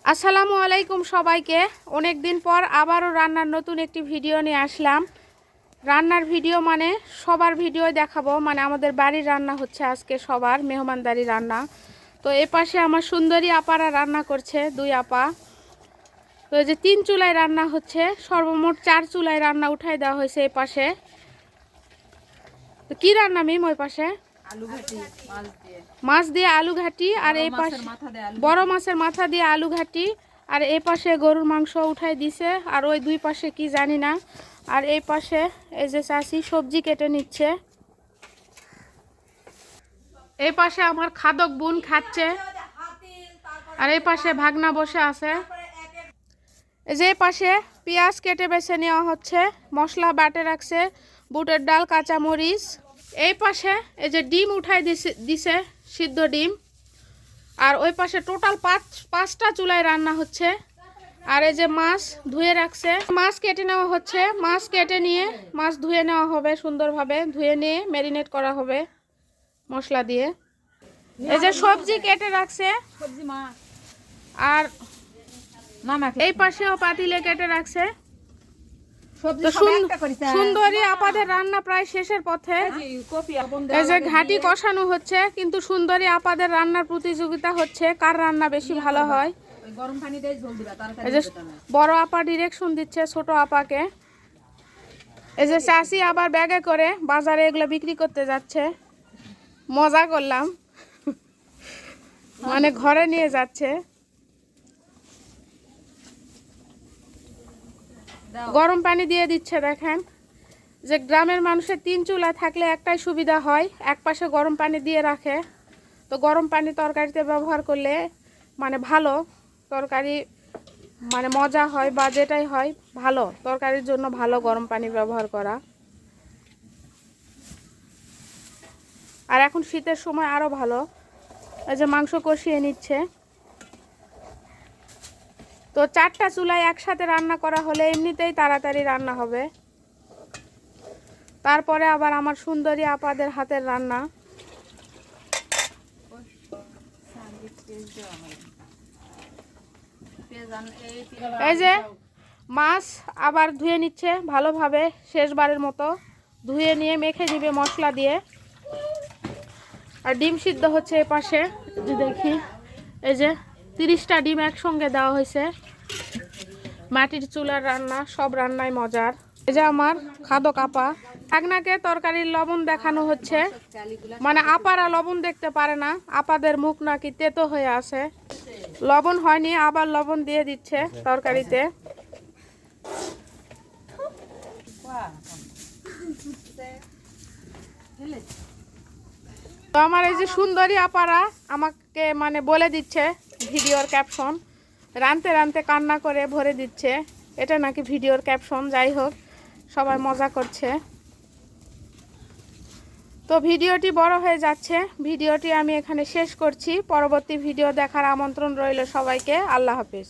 আসসালামু আলাইকুম সবাইকে। অনেক দিন পর আবারও রান্নার নতুন একটি ভিডিও নিয়ে আসলাম। রান্নার ভিডিও মানে সবার ভিডিও দেখাবো, মানে আমাদের বাড়ির রান্না হচ্ছে আজকে, সবার মেহমানদারি রান্না। তো এ পাশে আমার সুন্দরী আপারা রান্না করছে, দুই আপা। তো এই যে 3 চুলায় রান্না হচ্ছে, সর্বমোট 4 চুলায় রান্না উঠাই দেওয়া হয়েছে এ পাশে। তো কি রান্না মিম ওই পাশে? মাছ দিয়ে আলু ঘাটি, আর এই পাশে বড় মাছের মাথা দিয়ে আলু ঘাটি, আর এই পাশে গরুর মাংস উঠাই দিছে, আর ওই দুই পাশে কি জানি না। আর এই পাশে এই যে চাষি সবজি কেটে নিচ্ছে। এই পাশে আমার খাদক বোন খাচ্ছে, আর এই পাশে ভাগনা বসে আছে। এই যে পাশে পেঁয়াজ কেটে বেছে নেওয়া হচ্ছে, মশলা বাটে রাখছে, বুটের ডাল, কাঁচামরিচ। এই পাশে এই যে ডিম উঠাই দিছে, সিদ্ধ ডিম। আর ওই পাশে টোটাল 5টা চুলায় রান্না হচ্ছে। আর এই যে মাছ ধুয়ে রাখছে, মাছ কেটে নেওয়া হচ্ছে। মাছ কেটে নিয়ে মাছ ধুয়ে নেওয়া হবে, সুন্দরভাবে ধুয়ে নিয়ে ম্যারিনেট করা হবে মশলা দিয়ে। এই যে সবজি কেটে রাখছে, আর এই পাশেও পাতিলে কেটে রাখছে। সুন্দরী আপাদের রান্না প্রায় শেষের পথে। এই যে ঘাটি কষানো হচ্ছে, কিন্তু সুন্দরী আপাদের রান্নার প্রতিযোগিতা হচ্ছে কার রান্না বেশি ভালো হয়। এই যে বড় আপা ডিরেকশন দিচ্ছে ছোট আপাকে। এই যে চাষি আবার ব্যাগে করে বাজারে এগুলো বিক্রি করতে যাচ্ছে। মজা করলাম, মানে ঘরে নিয়ে যাচ্ছে। গরম পানি দিয়ে দিচ্ছে। দেখেন যে গ্রামের মানুষের 3 চুলা থাকলে একটাই সুবিধা হয়, এক পাশে গরম পানি দিয়ে রাখে। তো গরম পানি তরকারিতে ব্যবহার করলে মানে ভালো তরকারি, মানে মজা হয়, বা যেটাই হয় ভালো তরকারির জন্য ভালো গরম পানি ব্যবহার করা। আর এখন শীতের সময় আরো ভালো। এই যে মাংস কষিয়ে নিচ্ছে। তো 4টা চুলায় একসাথে রান্না করা হলে এমনিতেই তাড়াতাড়ি রান্না হবে। তারপরে আবার আমার সুন্দরী আপাদের হাতের রান্না। এই যে মাছ আবার ধুয়ে নিচ্ছে ভালোভাবে, শেষবারের মতো ধুয়ে নিয়ে মেখে দিবে মশলা দিয়ে। আর ডিম সিদ্ধ হচ্ছে এ পাশে, দেখি এই যে 30টা ডিম একসঙ্গে দেওয়া হয়েছে। মাটির চুলার রান্না, সব রান্নাই মজার। এই যে আমার খাদক আপা, আগনাকে তরকারির লবণ দেখানো হচ্ছে, মানে আপারা লবণ দেখতে পারে না, আপাদের মুখ নাকি তেতো হয়ে আছে। লবণ হয়নি, আবার লবণ দিয়ে দিচ্ছে তরকারিতে। তো আমার এই যে সুন্দরী আপারা আমাকে মানে বলে দিচ্ছে ভিডিওর ক্যাপশন, রানতে রানতে কান্না করে ভরে দিচ্ছে, এটা নাকি ভিডিওর ক্যাপশন। যাই হোক, সবাই মজা করছে। তো ভিডিওটি বড় হয়ে যাচ্ছে, ভিডিওটি আমি এখানে শেষ করছি। পরবর্তী ভিডিও দেখার আমন্ত্রণ রইল সবাইকে। আল্লাহ হাফেজ।